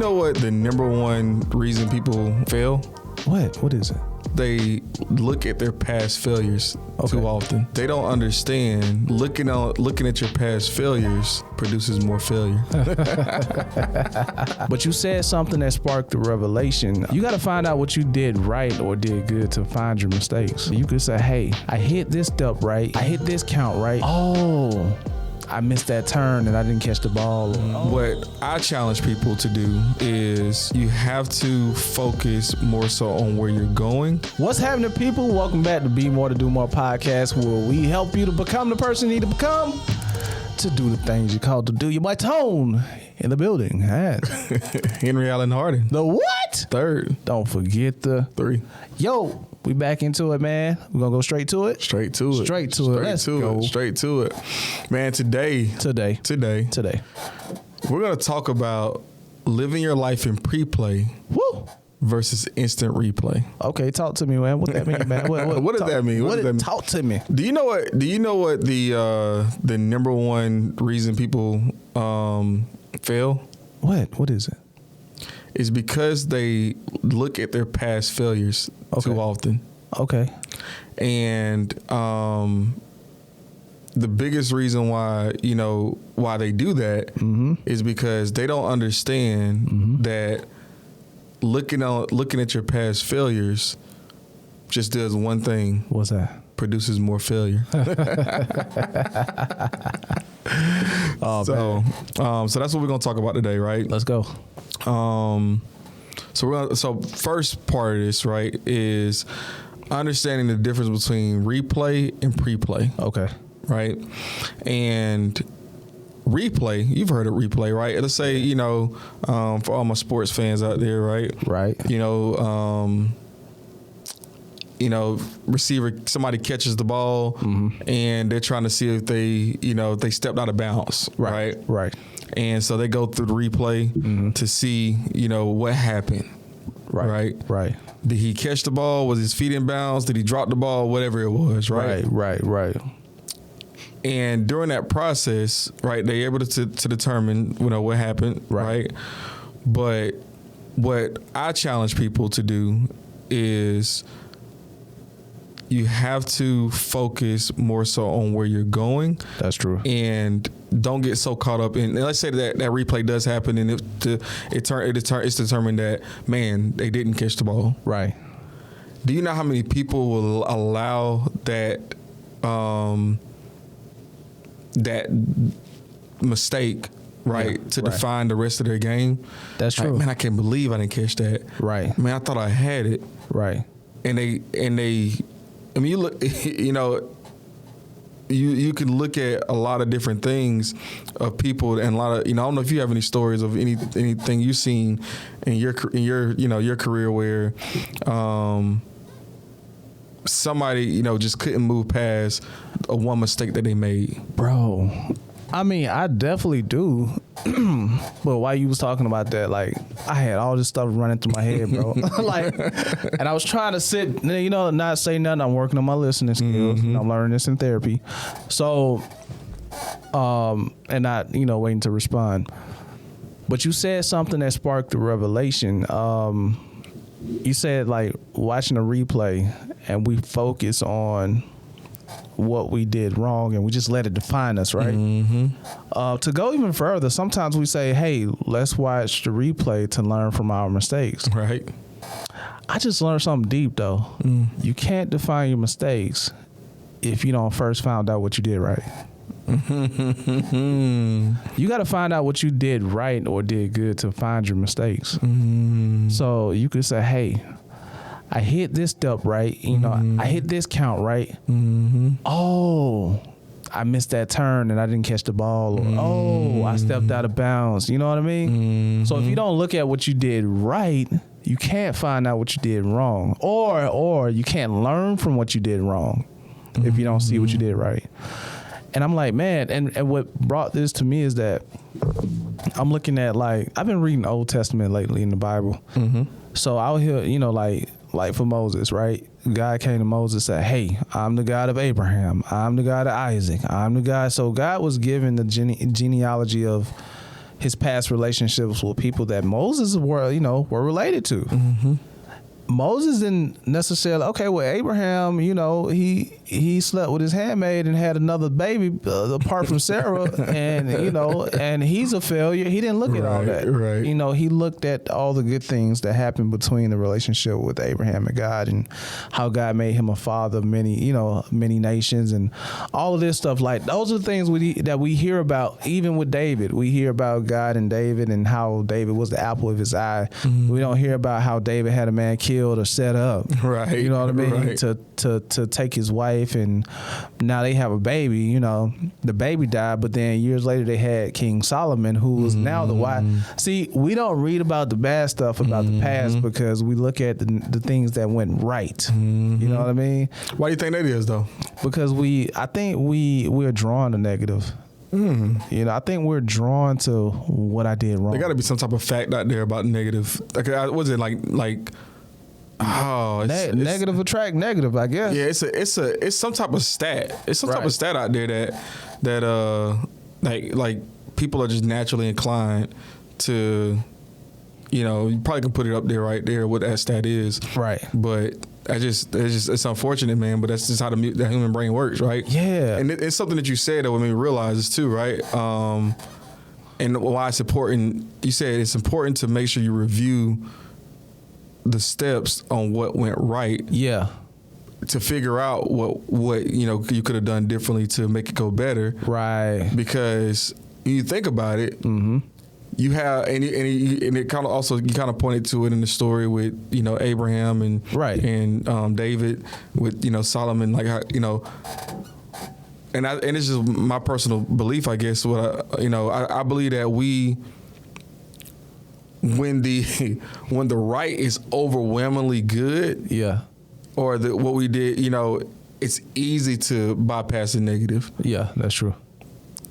know what the number one reason people fail? What is it? They look at their past failures too often. They don't understand looking at your past failures produces more failure. But you said something that sparked a revelation. You got to find out what you did right or did good to find your mistakes. You could say, hey, I hit this step right. I hit this count right. Oh, I missed that turn and I didn't catch the ball. What I challenge people to do is you have to focus more so on where you're going. What's happening, people? Welcome back to Be More to Do More podcast, where we help you to become the person you need to become, to do the things you're called to do. Your boy Tone in the building. Henry Allen Harden. The what? Third. Don't forget the 3. Yo, we back into it, man. We're going to go straight to it? Straight to it. Let's go. Straight to it. Man, today, we're going to talk about living your life in pre-play versus instant replay. Okay, talk to me, man. What that mean, man? What does that mean? Talk to me. Do you know what the number one reason people fail? What is it? It's because they look at their past failures too often. Okay. And the biggest reason why they do that is because they don't understand that looking at your past failures just does one thing. What's that? Produces more failure. So that's what we're gonna talk about today, right? Let's go. So first part of this, right, is understanding the difference between replay and pre-play. Okay. Right? And replay, you've heard of replay, right? Let's say, for all my sports fans out there, right? Right. Receiver, somebody catches the ball and they're trying to see if they stepped out of bounds, right? Right. And so they go through the replay to see, what happened. Right. Did he catch the ball? Was his feet in bounds? Did he drop the ball? Whatever it was, right? Right. And during that process, right, they're able to determine, what happened, right? But what I challenge people to do is you have to focus more so on where you're going. That's true. And don't get so caught up in. Let's say that replay does happen, and it's determined that, man, they didn't catch the ball. Right. Do you know how many people will allow that that mistake, right, to define the rest of their game? That's true. Like, man, I can't believe I didn't catch that. Right. Man, I thought I had it. Right. And they. I mean, you look. You can look at a lot of different things of people, and a lot of I don't know if you have any stories of anything you've seen in your career where somebody just couldn't move past one mistake that they made. Bro, I mean, I definitely do. But while you was talking about that, like, I had all this stuff running through my head, bro. And I was trying to sit, not say nothing. I'm working on my listening skills. I'm learning this in therapy. So, and not, waiting to respond. But you said something that sparked a revelation. You said, like, watching a replay and we focus on what we did wrong and we just let it define us, right? To go even further, sometimes we say, hey, let's watch the replay to learn from our mistakes. Right. I just learned something deep, though. You can't define your mistakes if you don't first find out what you did right. You got to find out what you did right or did good to find your mistakes. So you could say, hey, I hit this step right, I hit this count right. Oh, I missed that turn and I didn't catch the ball. Or, I stepped out of bounds. You know what I mean? So if you don't look at what you did right, you can't find out what you did wrong. Or you can't learn from what you did wrong if you don't see what you did right. And I'm like, man, and what brought this to me is that I'm looking at, like, I've been reading the Old Testament lately in the Bible. So out here, like for Moses, right? God came to Moses and said, hey, I'm the God of Abraham. I'm the God of Isaac. I'm the God. So God was given the genealogy of his past relationships with people that Moses were related to. Moses didn't necessarily, Abraham, he slept with his handmaid and had another baby apart from Sarah, and, and he's a failure. He didn't look at all that. Right. He looked at all the good things that happened between the relationship with Abraham and God, and how God made him a father of many nations, and all of this stuff. Like, those are the things that we hear about, even with David. We hear about God and David and how David was the apple of his eye. We don't hear about how David had a man killed or set up, right? You know what I mean? Right. To take his wife, and now they have a baby. The baby died, but then years later they had King Solomon, who was now the wife. See, we don't read about the bad stuff about the past because we look at the things that went right. You know what I mean? Why do you think that is, though? Because I think we're drawn to negative. I think we're drawn to what I did wrong. There got to be some type of fact out there about negative. Like, was it like? Oh, it's negative attract negative, I guess. Yeah, it's some type of stat. It's some type of stat out there that like people are just naturally inclined to, you probably can put it up there right there what that stat is. Right. But it's unfortunate, man. But that's just how the human brain works, right? Yeah. And it's something that you said that made me realize this too, right? And why it's important. You said it's important to make sure you review the steps on what went right. Yeah. To figure out what you could have done differently to make it go better. Right. Because you think about it, you have and it kind of also you kind of pointed to it in the story with Abraham and and David with Solomon, like how and it's just my personal belief, I guess. What I believe that when the right is overwhelmingly good, or what we did, it's easy to bypass the negative. Yeah, that's true.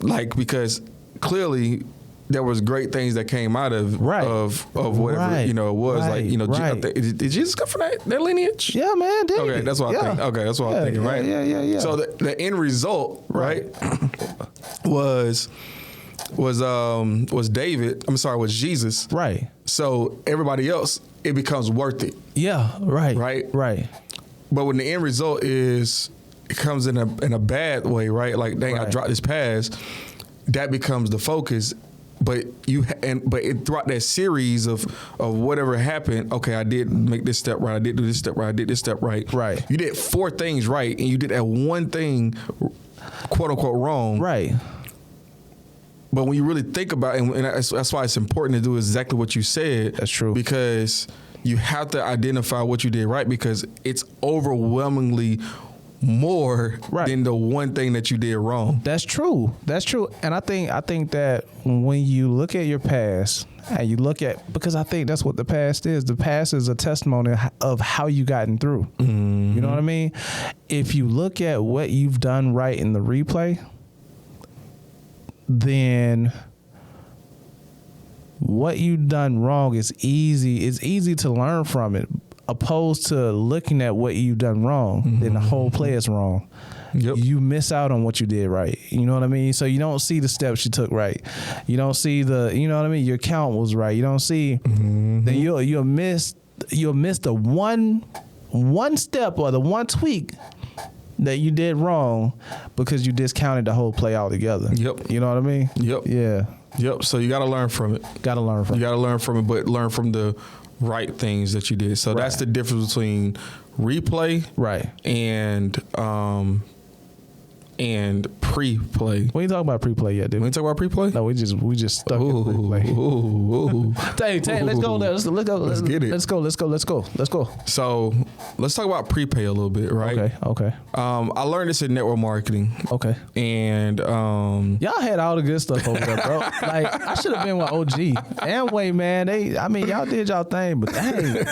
Like, because clearly there was great things that came out of whatever it was. Like, did Jesus come from that lineage? Yeah, man. Did okay, that's what I think. Okay, that's what I'm thinking. Right. Yeah. So the end result, right, was David. Was Jesus. Right. So everybody else, it becomes worth it. Yeah. Right. Right. But when the end result it comes in a bad way, right? Like, dang, I dropped this pass. That becomes the focus. But throughout that series of whatever happened, okay, I did make this step right. I did do this step right. I did this step right. Right. You did 4 things right, and you did that one thing, quote unquote, wrong. Right. But when you really think about it, and that's why it's important to do exactly what you said. That's true. Because you have to identify what you did right, because it's overwhelmingly more than the one thing that you did wrong. That's true. And I think that when you look at your past and you look at, because I think that's what the past is. The past is a testimony of how you gotten through. You know what I mean? If you look at what you've done right in the replay, then what you've done wrong is easy. It's easy to learn from it, opposed to looking at what you've done wrong. Then the whole play is wrong. Yep. You miss out on what you did right. You know what I mean? So you don't see the steps you took right. You don't see your count was right. You don't see, then you'll miss the one step or the one tweak that you did wrong because you discounted the whole play altogether. Yep. You know what I mean? Yep. Yeah. Yep. So you got to learn from it. You got to learn from it, but learn from the right things that you did. So that's the difference between replay, and pre-play. We ain't talking about pre-play yet, dude. We ain't talking about pre-play? No, we just stuck in pre-play. Hey, let's go. Let's get it. Let's go. So let's talk about prepay a little bit, right? Okay. I learned this in network marketing. Okay. And y'all had all the good stuff over there, bro. Like, I should have been with OG. Amway, man. Y'all did y'all thing, but hey,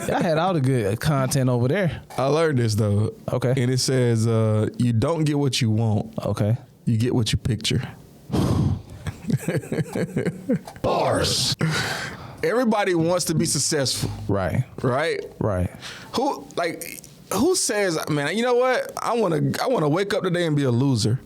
y'all had all the good content over there. I learned this though. Okay. And it says you don't get what you want. Okay. You get what you picture. Bars. Everybody wants to be successful. Right. Who, like, who says, man, you know what? I want to wake up today and be a loser.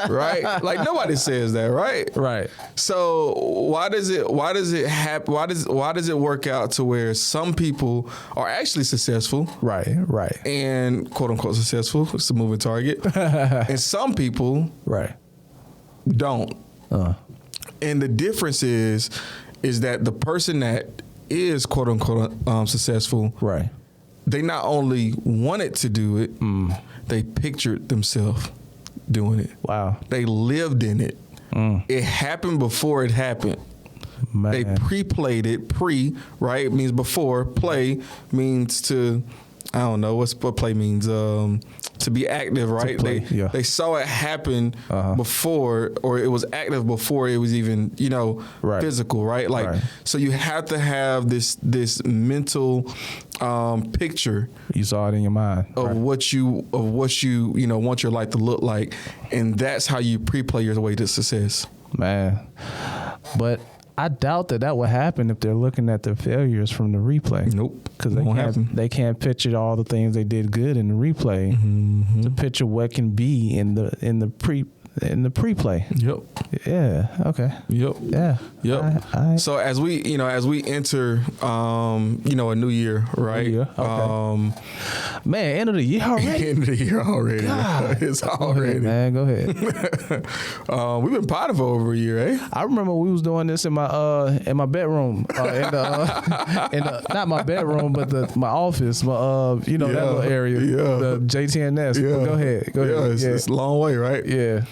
Right? Like nobody says that, right? Right. So why does it happen? Why does it work out to where some people are actually successful? Right. Right. And quote unquote successful. It's a moving target. And some people Right. don't. And the difference is that the person that is quote unquote successful, Right. they not only wanted to do it, they pictured themselves doing it. Wow. They lived in it. It happened before it happened. Man. They pre-played it. Right? It means before. Play means to, I don't know what play means. To be active, right? play, They saw it happen before, or it was active before it was even, Right. physical, right? Like, Right. so you have to have this mental picture You saw it in your mind. of Right. what you want your life to look like, and that's how you pre-play your way to success. Man. But I doubt that would happen if they're looking at their failures from the replay. Nope, Because won't happen. they can't picture all the things they did good in the replay to picture what can be in the pre-play. Yep. Yeah. Okay. Yep. Yeah. Yep. I So as we enter a new year, right? New year, okay. Man, end of the year already. End of the year already. God. It's Go ahead, already. man. Go ahead. We've been potting for over a year, eh? I remember we was doing this in my bedroom, not my bedroom, but my office, that little area, the JTNS. Yeah. Go ahead. Yeah, it's a long way, right? Yeah.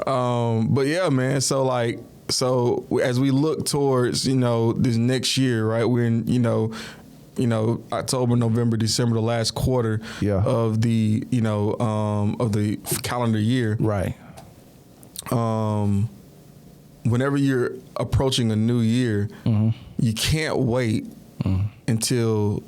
But yeah, man. So as we look towards this next year, right? We're in October, November, December, the last quarter of the of the calendar year. Right. Whenever you're approaching a new year, you can't wait until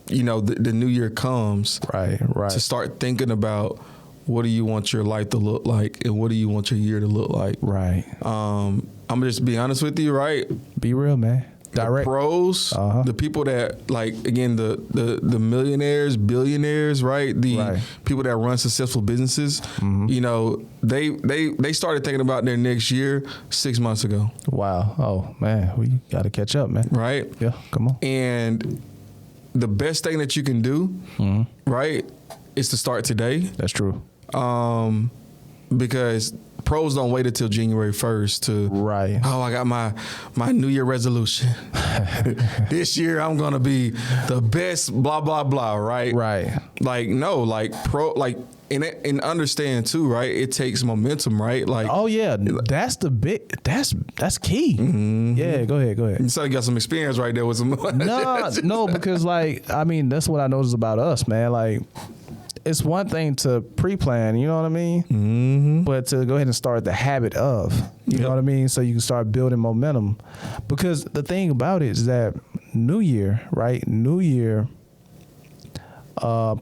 the new year comes. Right. To start thinking about what do you want your life to look like and what do you want your year to look like. Right. I'm gonna just be honest with you, right? Be real, man. Direct. The pros, the people that the millionaires, billionaires, right? The people that run successful businesses, they started thinking about their next year 6 months ago. Wow. Oh man, we got to catch up, man. Right? Yeah. Come on. And the best thing that you can do, right, is to start today. That's true. Because pros don't wait until January 1st to, Right. Oh, I got my New Year resolution. This year I'm gonna be the best, blah blah blah. Right. Right. And understand too, right? It takes momentum, right? Like, oh yeah, that's key. Yeah, go ahead. You said you got some experience right there with some. No, because that's what I noticed about us, man. Like, it's one thing to pre-plan, you know what I mean? Mm-hmm. But to go ahead and start the habit of, you know what I mean? So you can start building momentum. Because the thing about it is that New Year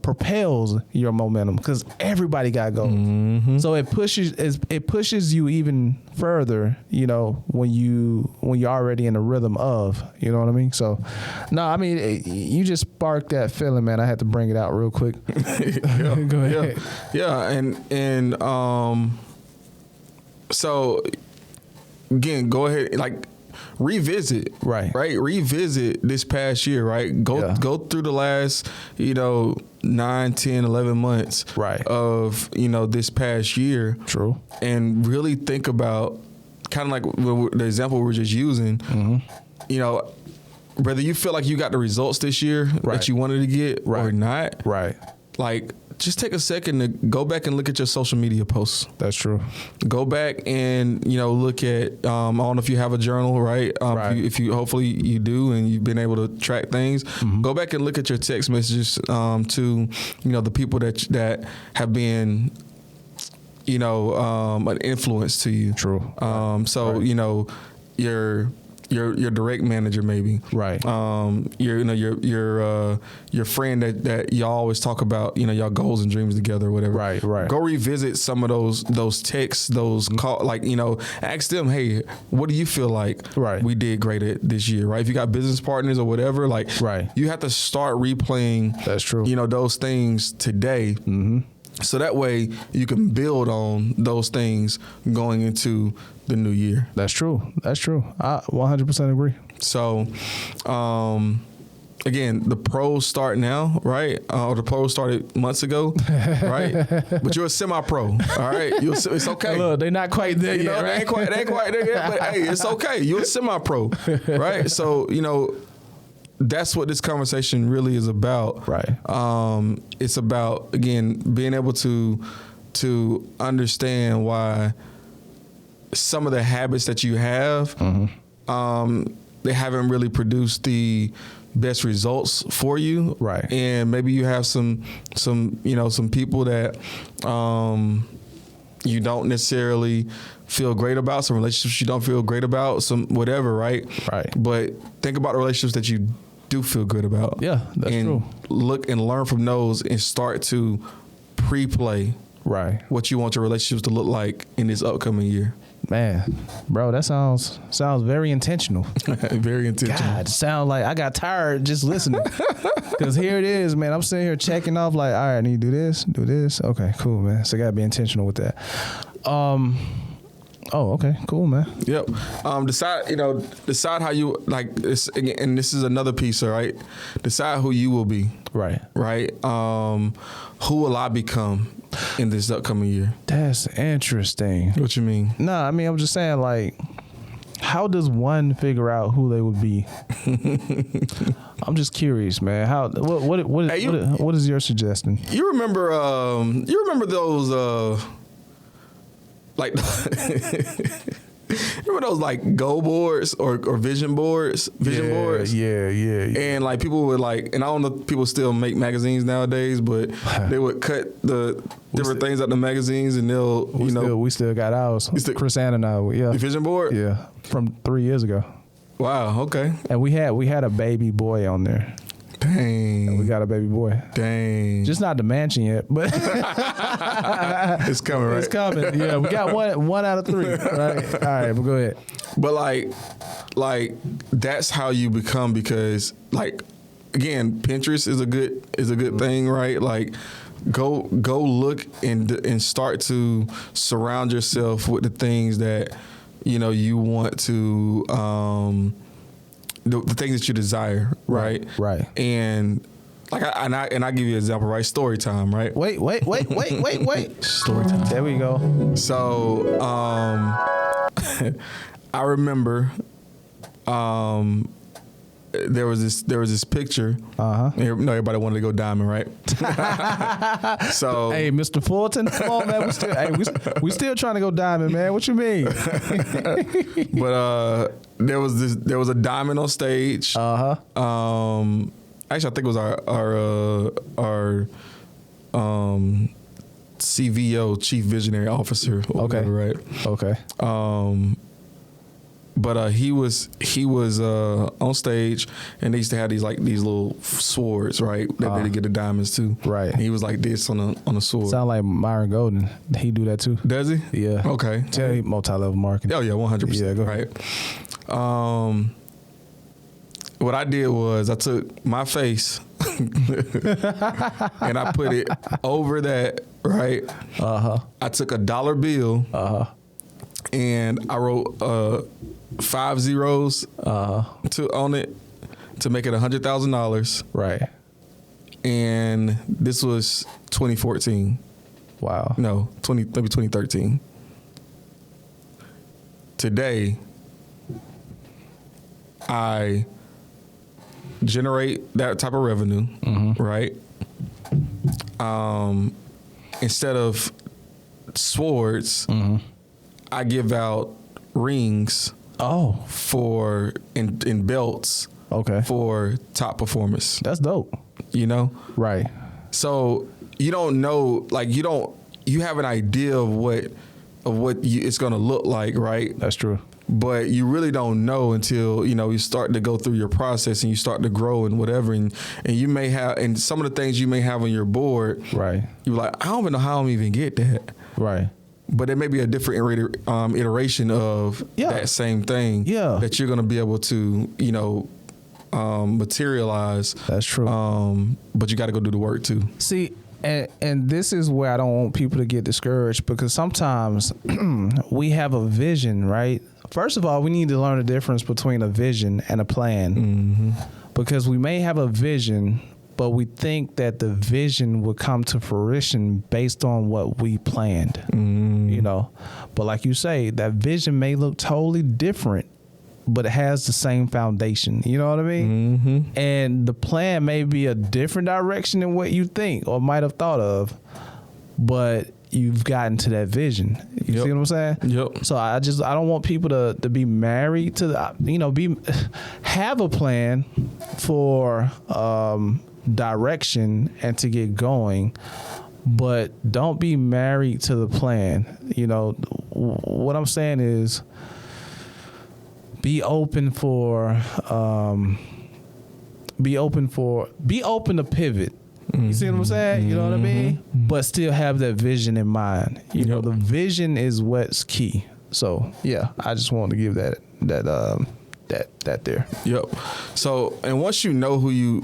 propels your momentum because everybody got goals. Mm-hmm. So it pushes you even further, when you're already in the rhythm of, you know what I mean? So, you just sparked that feeling, man. I had to bring it out real quick. Go ahead. Yeah, and so again, go ahead, revisit, right? Revisit this past year, right? Go through the last, 9, 10, 11 months, right, of, this past year. True. And really think about kind of like the example we were just using, whether you feel like you got the results this year that you wanted to get or not. Right. Just take a second to go back and look at your social media posts. That's true. Go back and, look at, I don't know if you have a journal, right? If you hopefully you do and you've been able to track things, go back and look at your text messages to, the people that have been, an influence to you. True. So, your your direct manager maybe, Right. Your friend that y'all always talk about, y'all goals and dreams together or whatever. Right. Go revisit some of those texts, those call, ask them, hey, what do you feel like we did great at this year, right? If you got business partners or whatever, you have to start replaying. That's true. Those things today. Mm-hmm. So that way you can build on those things going into the new year. That's true. I 100% agree. So, again, the pros start now, right? Or the pros started months ago, right? But you're a semi-pro, all right? It's okay. Look, they're not quite there yet, right? They ain't quite there yet, but hey, it's okay. You're a semi-pro, right? So, that's what this conversation really is about. Right. It's about, again, being able to understand why some of the habits that you have, they haven't really produced the best results for you. Right. And maybe you have some people that you don't necessarily feel great about, some relationships you don't feel great about, some whatever, right? Right. But think about the relationships that you do feel good about. Yeah, that's true. Look and learn from those and start to pre-play what you want your relationships to look like in this upcoming year. Man, bro, that sounds very intentional. Very intentional. God, sound like I got tired just listening. Because here it is, man. I'm sitting here checking off like, all right, I need to do this. Okay, cool, man. So I got to be intentional with that. Oh, okay, cool, man. Yep. Decide how you like this, and this is another piece, all right? Decide who you will be. Right. Right. Who will I become in this upcoming year? That's interesting. What you mean? No, I mean I'm just saying, like, how does one figure out who they would be? I'm just curious, man. What is your suggestion? You remember those like remember those like goal boards or vision boards? Yeah. And like people would and I don't know if people still make magazines nowadays, but they would cut the different things out the magazines and we still got ours. Chris Ann and I, the vision board? Yeah. From 3 years ago. Wow, okay. And we had a baby boy on there. Dang. And we got a baby boy. Dang. Just not the mansion yet, but it's coming, right? It's coming. Yeah, we got one out of 3. Right. All right, but go ahead. But like that's how you become, because again, Pinterest is a good thing, right? Like go look and start to surround yourself with the things that you want to the things that you desire, right? Right. And I give you an example, right? Story time, right? Wait. Story time. There we go. So, I remember, there was this picture. Everybody wanted to go diamond, right? So, hey, Mr. Fulton, come on, man. We still trying to go diamond, man. What you mean? But there was a diamond on stage. Actually, I think it was our CVO, Chief Visionary Officer. Okay. Right. Okay. But he was on stage, and they used to have these little swords, right? That they get the diamonds too. Right. And he was like this on a sword. Sound like Myron Golden. He do that too. Does he? Yeah. Okay. Tell you multi-level marketing. Oh yeah, 100%. Yeah, go right. What I did was I took my face and I put it over that, right? I took a $1 bill and I wrote 5 zeros on it to make it $100,000. Right. And this was 2014. Wow. No, maybe 2013. Today, I generate that type of revenue, right? Instead of swords, I give out rings. For in belts. Okay. For top performance. That's dope. Right. So you don't know, you have an idea of what it's gonna look like, right? That's true. but you really don't know until, you start to go through your process and you start to grow and whatever. And you may have, and some of the things you may have on your board, right? You're like, I don't even know how I'm even get that. Right. But it may be a different iteration of that same thing that you're going to be able to, materialize. That's true. But you got to go do the work too. See, and this is where I don't want people to get discouraged, because sometimes we have a vision, right? First of all, we need to learn the difference between a vision and a plan. Mm-hmm. Because we may have a vision, but we think that the vision will come to fruition based on what we planned, But like you say, that vision may look totally different, but it has the same foundation. You know what I mean? Mm-hmm. And the plan may be a different direction than what you think or might have thought of, but you've gotten to that vision. You see what I'm saying? Yep. So I don't want people to be married to have a plan for direction and to get going, but don't be married to the plan. What I'm saying is, be open to pivot. You see what I'm saying? You know what I mean? But still have that vision in mind. The vision is what's key. So yeah, I just wanted to give that there. Yep. So, and once you know who you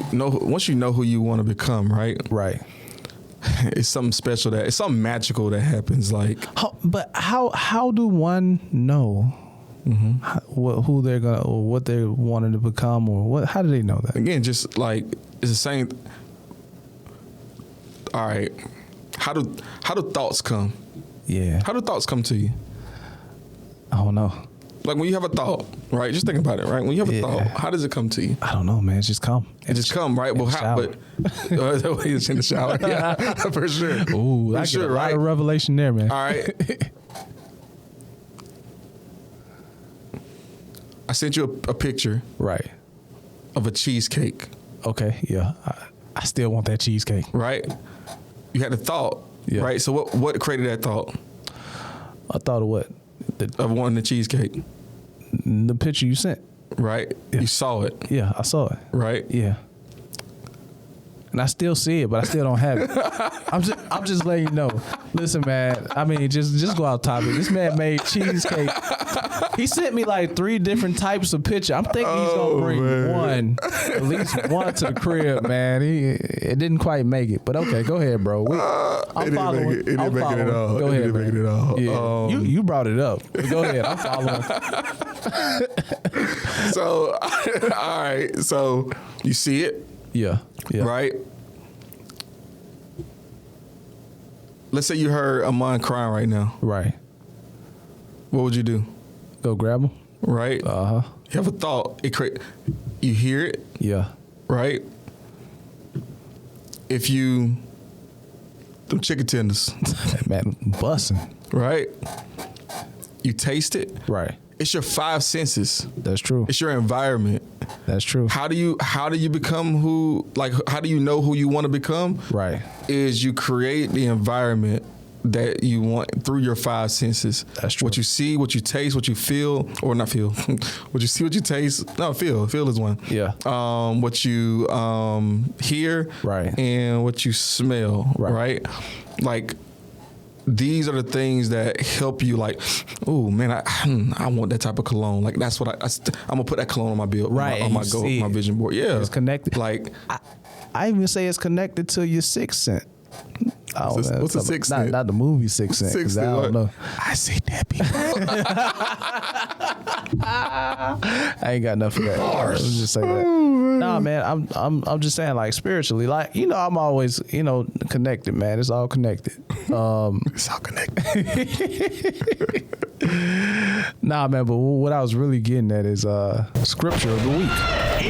want to become, right? Right. It's something special it's something magical that happens. Like, but how do one know? Mm-hmm. Who they're gonna, or what they're wanting to become, or what? How do they know that? Again, just like it's the same. All right, how do thoughts come? Yeah, how do thoughts come to you? I don't know. Like when you have a thought, right? Just think about it, right? When you have a thought, how does it come to you? I don't know, man. It just come. It just come, right? Well, how? But it's in the shower, yeah, for sure. Ooh, I get a lot of revelation there, man. All right. I sent you a picture, right, of a cheesecake. Okay, yeah, I still want that cheesecake. Right, you had a thought, right? So what created that thought? I thought of what? Of wanting the cheesecake. The picture you sent. Right, you saw it. Yeah, I saw it. Right. Yeah. And I still see it, but I still don't have it. I'm just letting you know. Listen, man. I mean, just go out topic. This man made cheesecake. He sent me like 3 different types of picture. I'm thinking he's gonna bring at least one to the crib, man. It didn't quite make it, but okay, go ahead, bro. I'm following. It didn't make it at all. Go ahead, make it at all. Yeah. You brought it up. Go ahead. I'm following. So, all right. So you see it. Yeah. Right? Let's say you heard Amon crying right now. Right. What would you do? Go grab him. Right? Uh-huh. You have a thought. You hear it. Yeah. Right? If you... Them chicken tenders. Man, bussin'. Right? You taste it. Right. It's your 5 senses. That's true. It's your environment. That's true. How do you become how do you know who you want to become? Right. Is you create the environment that you want through your 5 senses. That's true. What you see, what you taste, what you feel, or not feel. What you see, what you taste. No, feel. Feel is one. Yeah. What you hear. Right. And what you smell. Right. Like, these are the things that help you. Like, oh man, I want that type of cologne. Like, that's what I'm gonna put that cologne on my bill, right? On my vision board. Yeah, it's connected. Like, I even say it's connected to your 6th sense. What's the 6th sense? Not the movie 6th Sense. 6th Sense. I don't know. I see that people. I ain't got enough of that. Let's just say that. Nah, man, I'm just saying, like, spiritually, like, I'm always, connected, man. It's all connected. It's all connected. Nah, man, but what I was really getting at is scripture of the week.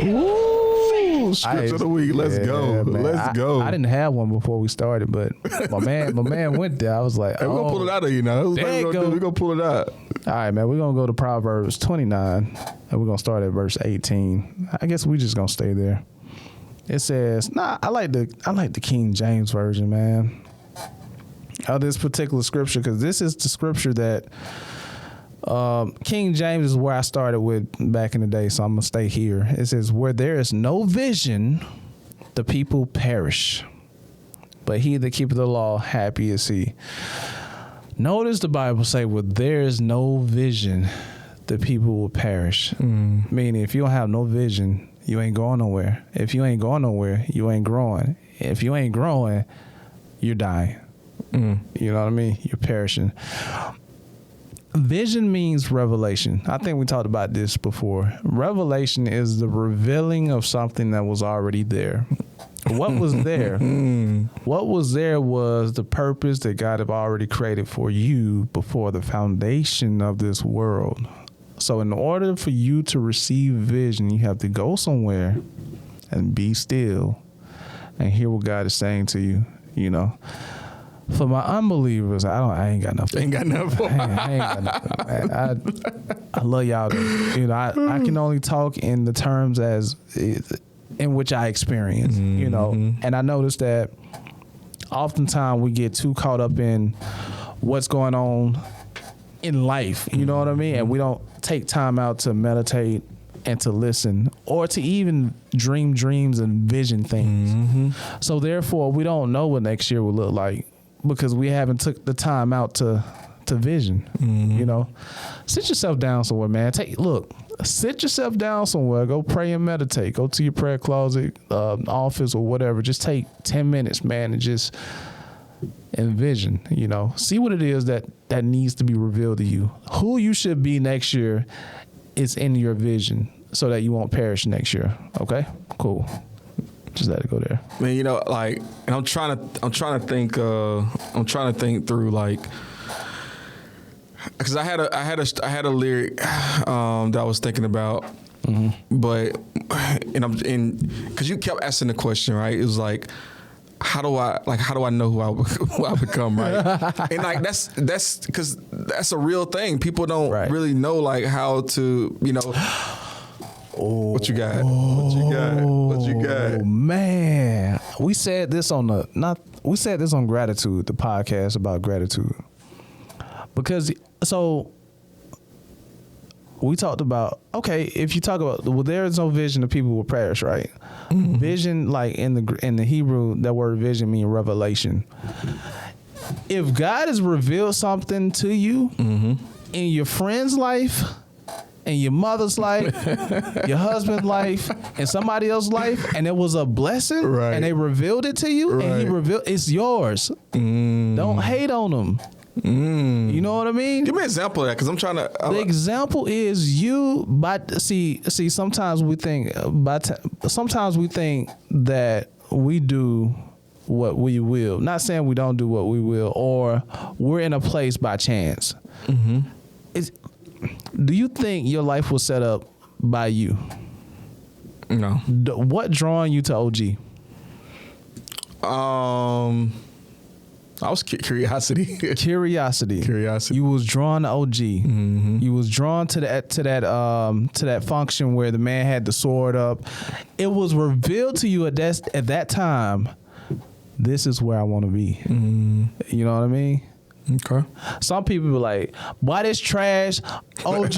Ooh, scripture of the week. Let's go. Man. Let's go. I didn't have one before we started, but my man went there. I was like, hey, we're gonna pull it out of you now. We're gonna pull it out. All right, man. We're gonna go to Proverbs 29, and we're gonna start at verse 18. I guess we just gonna stay there. It says, I like the King James version, man. Of this particular scripture, because this is the scripture that King James is where I started with back in the day, so I'm gonna stay here. It says, "Where there is no vision, the people perish, but he that keepeth the law, happy is he." Notice the Bible say, "Where there is no vision, the people will perish." Meaning, if you don't have no vision, you ain't going nowhere. If you ain't going nowhere, you ain't growing. If you ain't growing, you're dying. You know what I mean? You're perishing. Vision means revelation. I think we talked about this before. Revelation is the revealing of something that was already there. What was there? What was there was the purpose that God had already created for you before the foundation of this world. So in order for you to receive vision, you have to go somewhere and be still and hear what God is saying to you, you know. For my unbelievers, I ain't got nothing. Ain't got nothing. I ain't got nothing, man. I love y'all. You know, I can only talk in the terms as in which I experience, you know. And I noticed that oftentimes we get too caught up in what's going on in life, you know what I mean? And we don't take time out to meditate and to listen or to even dream dreams and vision things. So therefore, we don't know what next year will look like, because we haven't took the time out to vision. You know, sit yourself down somewhere, man. Sit yourself down somewhere. Go pray and meditate. Go to your prayer closet, office, or whatever. Just take 10 minutes, man, and just envision. You know, see what it is that needs to be revealed to you. Who you should be next year is in your vision, so that you won't perish next year. Okay, cool. Just let it go there. Man, you know, like, and I'm trying to think through, like, because I had a lyric that I was thinking about, but because you kept asking the question, right? It was like, how do I know who I become, right? And like that's because that's a real thing. People don't really know, like, how to, you know. What you got? What you got? Oh man, we said this on Gratitude, the podcast about gratitude. Because so we talked about, okay, if you talk about, well, there is no vision, the people will perish, right? Vision, like in the Hebrew, that word vision means revelation. If God has revealed something to you in your friend's life, in your mother's life, your husband's life, and somebody else's life, and it was a blessing, and they revealed it to you, and he revealed it's yours. Don't hate on them. You know what I mean? Give me an example of that, because I'm trying to. The example is you. But see. Sometimes we think that we do what we will. Not saying we don't do what we will, or we're in a place by chance. Do you think your life was set up by you? No. What drawing you to OG? I was curiosity. Curiosity. Curiosity. You was drawn to OG. You was drawn to that function where the man had the sword up. It was revealed to you at that time. This is where I want to be. You know what I mean? Okay. Some people be like, "Why this trash?" OG.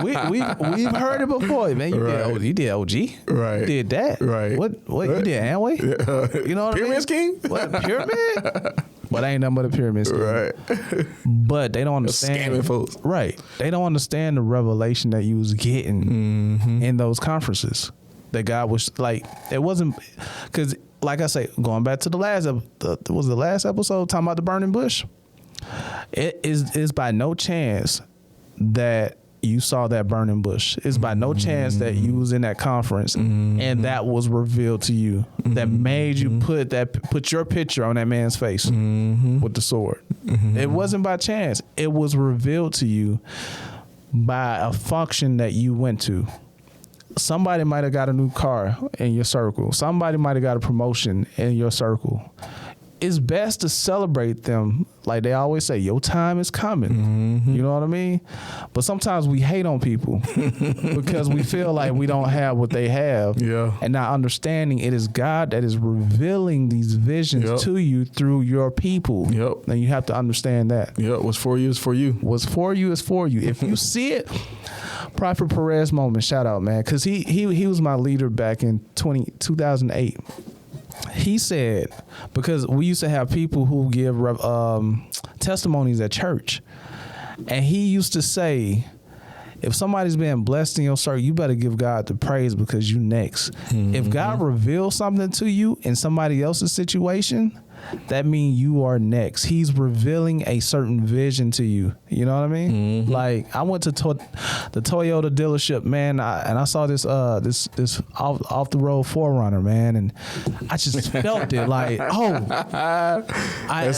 We've heard it before, man. You did OG. Right. You did that. Right. What you did Amway? You know what Pyramid I mean? scheme? What, pyramid? But ain't nothing but a pyramid scheme. Right. But they don't understand. Scamming folks. Right. They don't understand the revelation that you was getting in those conferences. That God was like, it wasn't, because like I say, going back to the last episode talking about the burning bush. It is by no chance that you saw that burning bush. It's by no chance that you was in that conference and that was revealed to you, that made you put your picture on that man's face with the sword. It wasn't by chance. It was revealed to you by a function that you went to. Somebody might have got a new car in your circle. Somebody might have got a promotion in your circle. it's best to celebrate them. Like they always say, your time is coming. Mm-hmm. You know what I mean? But sometimes we hate on people because we feel like we don't have what they have. Yeah. And not understanding it is God that is revealing these visions to you through your people. Yep. And you have to understand that. Yep. What's for you is for you. What's for you is for you. If you see it, Prophet Perez moment, shout out, man. Because he was my leader back in 2008. He said, because we used to have people who give testimonies at church. And he used to say, if somebody's being blessed in your circle, you better give God the praise because you next. Mm-hmm. If God reveals something to you in somebody else's situation, that means you are next. He's revealing a certain vision to you. You know what I mean? Mm-hmm. Like I went to the Toyota dealership, man, and I saw this off the road 4Runner, man, and I just felt it like, oh, I ain't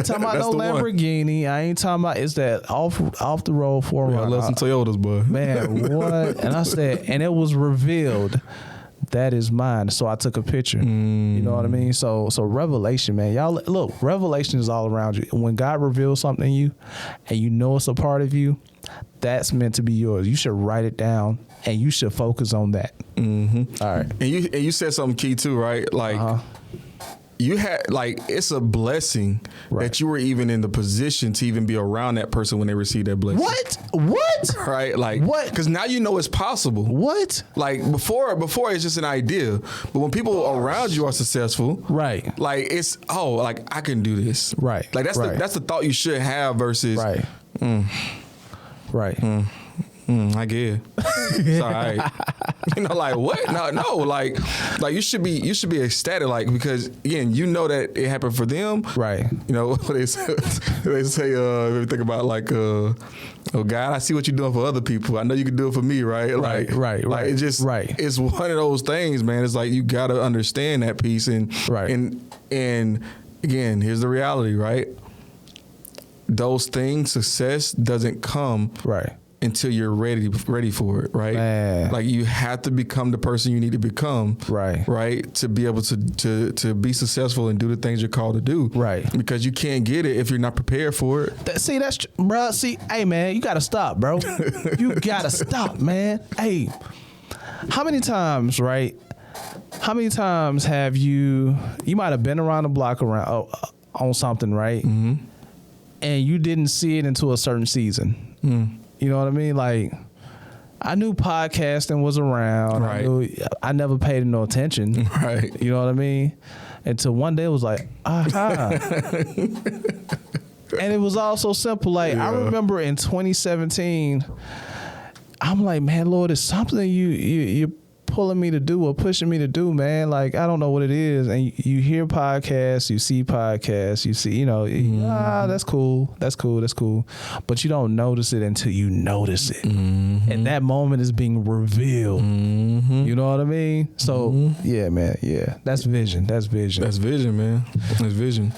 talking about no Lamborghini. I ain't talking about it's that off the road 4Runner. I love some Toyotas, boy. Man, what? And I said, and it was revealed. That is mine. So I took a picture. You know what I mean? So revelation, man. Y'all look, revelation is all around you. When God reveals something in you and you know it's a part of you, that's meant to be yours. You should write it down and you should focus on that. Mm-hmm. All right. And you said something key too, right? Like you had it's a blessing that you were even in the position to even be around that person when they received that blessing. What? Right? Like what? Because now you know it's possible. What? Like before it's just an idea, but when people around you are successful, right? Like it's like I can do this, right? Like that's the thought you should have versus right. I get it. It's all right. You know, like what? No, like you should be ecstatic, like because again, you know that it happened for them, right? You know what they say. Think about like, oh God, I see what you're doing for other people. I know you can do it for me, right? Like, right. It's just It's one of those things, man. It's like you got to understand that piece, and and again, here's the reality, right? Those things, success doesn't come until you're ready for it, right? Man. Like you have to become the person you need to become, right, to be able to be successful and do the things you're called to do, right? Because you can't get it if you're not prepared for it. Hey man, you gotta stop, bro. You gotta stop, man. Hey, how many times, right? How many times have you might have been around the block on something, right? Mm-hmm. And you didn't see it until a certain season. Mm. You know what I mean? Like, I knew podcasting was around. Right. I never paid no attention. Right. You know what I mean? Until one day it was like, aha. And it was all so simple. Like, I remember in 2017, I'm like, man, Lord, it's something you're pulling me to do or pushing me to do, man. Like, I don't know what it is. And you hear podcasts, you see podcasts, you see, that's cool. But you don't notice it until you notice it. Mm-hmm. And that moment is being revealed. Mm-hmm. You know what I mean? So, yeah, man. Yeah. That's vision. That's vision, man. That's vision.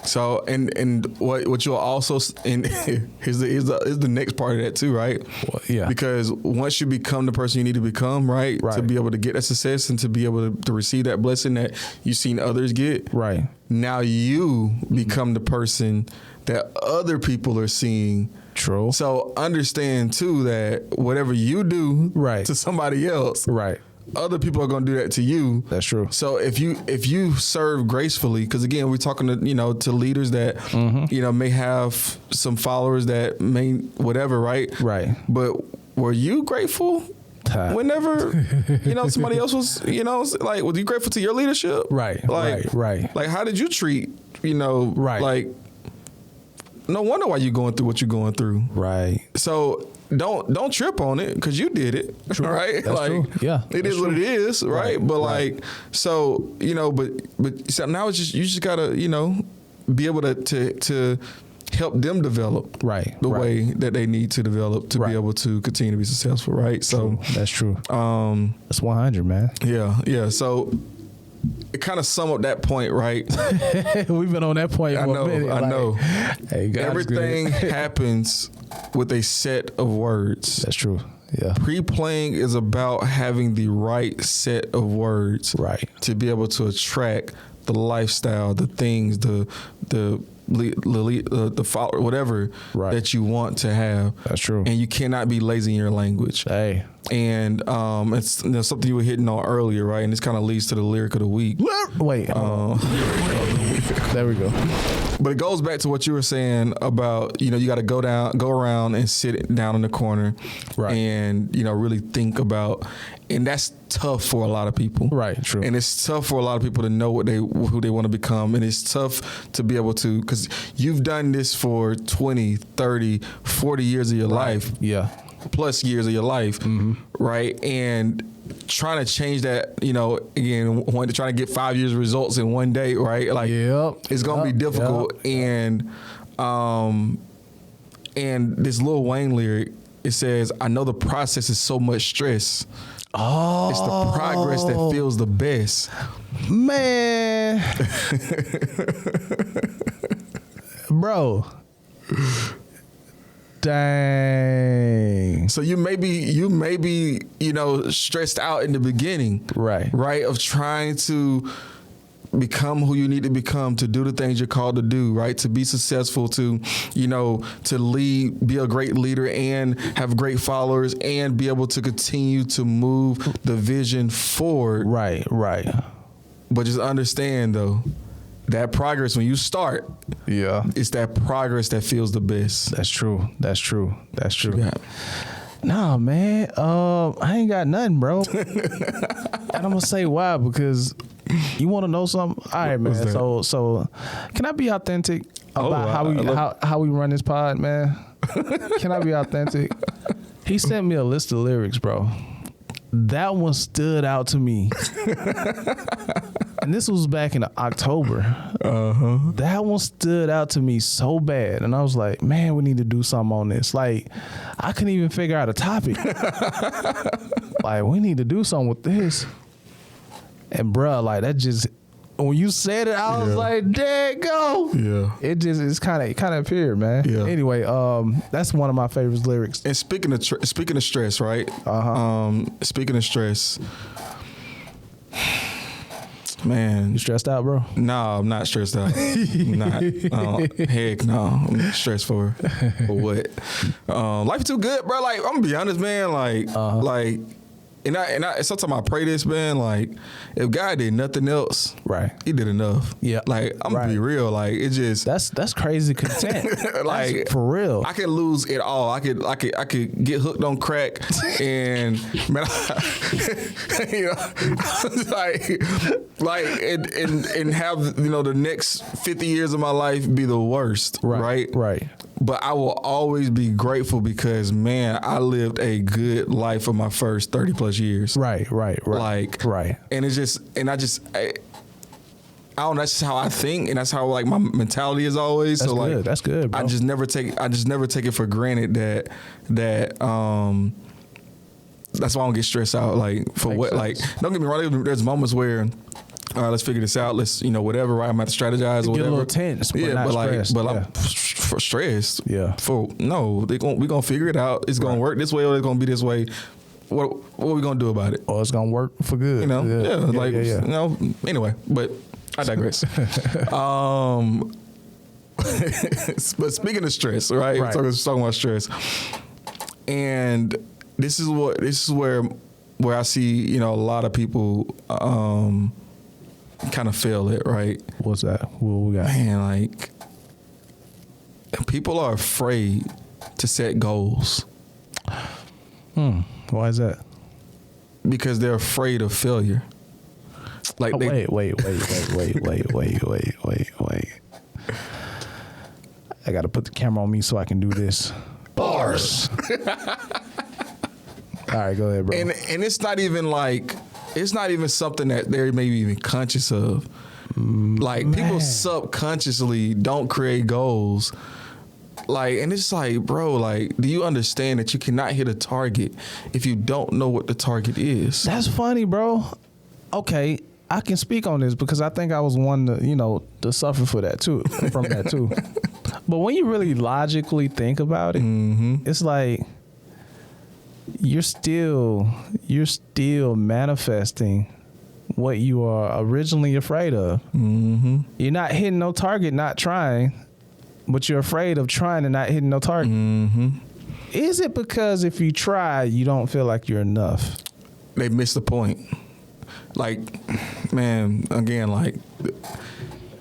So and what you'll also and here's the next part of that too, right? Well, yeah. Because once you become the person you need to become, right, to be able to get that success and to be able to receive that blessing that you've seen others get, right? Now you become the person that other people are seeing. True. So understand too that whatever you do to somebody else, other people are going to do that to you. That's true. So if you serve gracefully, because again, we're talking to leaders that may have some followers that may whatever, right? But were you grateful whenever somebody else was like, were you grateful to your leadership? Right. Like how did you treat like? No wonder why you're going through what you're going through. Right. So don't trip on it because you did it. True. Right. That's like true. Yeah. It is what it is. Right. But like, so, but so now it's just, you just gotta, be able to help them develop the way that they need to develop to be able to continue to be successful. Right. So that's true. That's 100, man. Yeah. So it kind of sum up that point, right? We've been on that point for a minute. I know. Hey, everything happens with a set of words. That's true. Yeah. Pre-playing is about having the right set of words, Right. to be able to attract the lifestyle, the things, the follower, whatever Right. that you want to have. That's true. And you cannot be lazy in your language. Hey. And it's something you were hitting on earlier, right? And this kind of leads to the lyric of the week. Wait. There we go. But it goes back to what you were saying about, you got to go around and sit down in the corner, Right. and really think about, and that's tough for a lot of people, Right. True. And it's tough for a lot of people to know who they want to become, and it's tough to be able to, because you've done this for 20, 30, 40 years of your life, Yeah. plus years of your life, right? And trying to change that, again, trying to get 5 years results in one day, right? Like, it's gonna be difficult. Yep. And this Lil Wayne lyric, it says, "I know the process is so much stress. Oh, It's the progress that feels the best." Man. Bro. Dang. So you may be, stressed out in the beginning, right, of trying to become who you need to become, to do the things you're called to do, right, to be successful, to lead, be a great leader, and have great followers, and be able to continue to move the vision forward. Right. But just understand, though, that progress, when you start, it's that progress that feels the best. That's true. Yeah. Nah, man. I ain't got nothing, bro. And I'm gonna say why, because you want to know something. All right, man. So can I be authentic about how we run this pod, man? Can I be authentic? He sent me a list of lyrics, bro. That one stood out to me. And this was back in October. That one stood out to me so bad. And I was like, man, we need to do something on this. Like, I couldn't even figure out a topic. Like, we need to do something with this. And bruh, like, that just, when you said it, I was like, there it go. Yeah. It's kind of appeared, man. Yeah. Anyway, that's one of my favorite lyrics. And speaking of stress, right? Speaking of stress, man. You stressed out, bro? No, I'm not stressed out. I'm not. Heck no. I'm not stressed for what? Life is too good, bro. Like, I'm gonna be honest, man. Like, and I sometimes I pray this, man. Like, if God did nothing else, right, He did enough. Yeah. Like, I'm gonna be real. Like, it just that's crazy content. like, that's for real. I could lose it all. I could get hooked on crack, and man, and have the next 50 years of my life be the worst. Right. But I will always be grateful because, man, I lived a good life for my first 30 plus years. Right. Like, and it's just, and I don't know, that's just how I think, and that's how, like, my mentality is always. That's so good. Like, that's good, bro. I just never take it for granted that that's why I don't get stressed out. Like, for Makes what, sense. like, don't get me wrong, there's moments where, all right, let's figure this out. Let's, whatever, right? I'm going to have to strategize or whatever. Get a little tense, but not stressed. I'm for stressed. Yeah. We're going to figure it out. It's going to work this way, or it's going to be this way. What are we going to do about it? Or it's going to work for good. Yeah. Anyway, but I digress. But speaking of stress, right? We're talking about stress. And this is where I see, a lot of people kind of fail it, right? What's that? What we got? Man, like, people are afraid to set goals. Why is that? Because they're afraid of failure. Like, wait. I got to put the camera on me so I can do this. Bars. All right, go ahead, bro. And it's not even something that they're maybe even conscious of. Like, people subconsciously don't create goals. Like, and it's like, bro, like, do you understand that you cannot hit a target if you don't know what the target is? That's funny, bro. Okay, I can speak on this because I think I was one to suffer from that too. But when you really logically think about it, it's like, you're still manifesting what you are originally afraid of. Mm-hmm. You're not hitting no target, not trying, but you're afraid of trying and not hitting no target. Mm-hmm. Is it because if you try, you don't feel like you're enough? They missed the point. Like, man, again, like,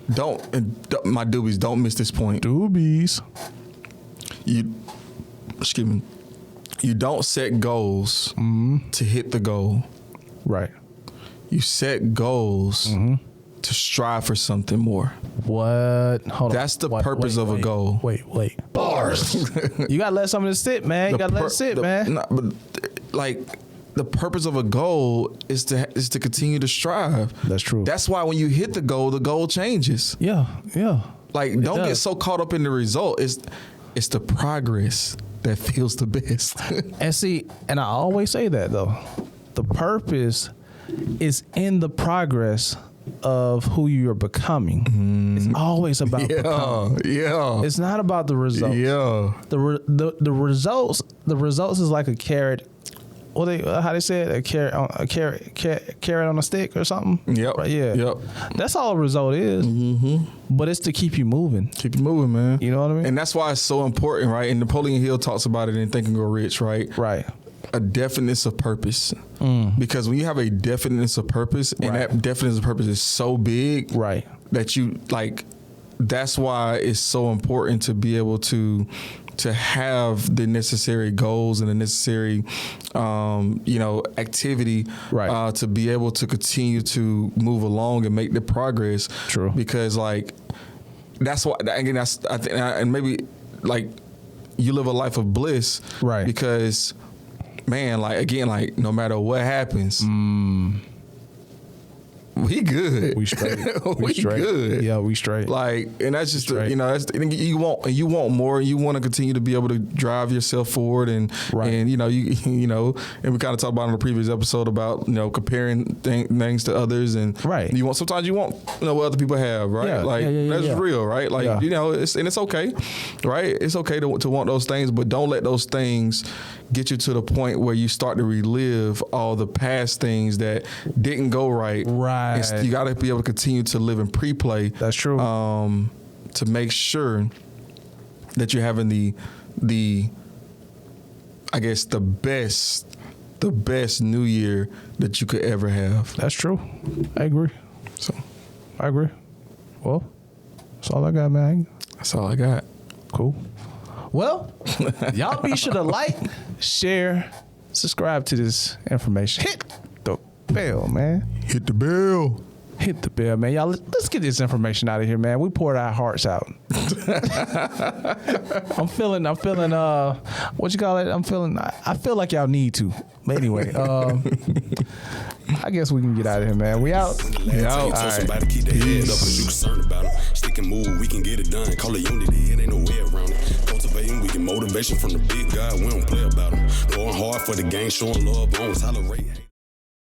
my doobies, don't miss this point. Doobies. Excuse me. You don't set goals to hit the goal. Right. You set goals to strive for something more. What? Hold on. That's the purpose of a goal. Wait. Bars. You gotta let some of this sit, man. You gotta let it sit, man. Nah, but like, the purpose of a goal is to continue to strive. That's true. That's why when you hit the goal changes. Yeah. Like, don't get so caught up in the result. It's the progress that feels the best. And see, and I always say that though, the purpose is in the progress of who you're becoming. It's always about becoming. Yeah. It's not about the results. Yeah. The results is like a carrot. How they say it? A carrot on a stick or something. Yep. Right, yeah. Yep. That's all a result is. Mm-hmm. But it's to keep you moving. Keep you moving, man. You know what I mean? And that's why it's so important, right? And Napoleon Hill talks about it in Think and Grow Rich, right? Right. A definiteness of purpose. Because when you have a definiteness of purpose, and that definiteness of purpose is so big, right, that you like. That's why it's so important to be able to have the necessary goals and the necessary, activity, right, to be able to continue to move along and make the progress. True. Because like, that's why, again, I think, and maybe like you live a life of bliss, right? Because, man, like, again, like, no matter what happens, we good. We straight. we straight. Good. Yeah, we straight. Like, and that's just that's you want more. You want to continue to be able to drive yourself forward, and and and we kind of talked about in the previous episode about comparing things to others, and sometimes you want what other people have, right? That's real, right? Like it's okay, right? It's okay to want those things, but don't let those things get you to the point where you start to relive all the past things that didn't go right. Right. You got to be able to continue to live in pre-play. That's true. To make sure that you're having the I guess the best new year that you could ever have. That's true. I agree. Well, that's all I got, man. That's all I got. Cool. Well, y'all be sure to like, share, subscribe to this information. Hit the bell, man. Hit the bell. Hit the bell, man. Y'all, let's get this information out of here, man. We poured our hearts out. I'm feeling, what you call it? I feel like y'all need to. But anyway, I guess we can get out of here, man. We out. All right. Somebody keep their head up because you concerned about them. Stick and move, we can get it done. Call it unity, it ain't no way around it. Cultivating, we get motivation from the big guy. We don't play about them. Going hard for the game, showing love, on tolerate.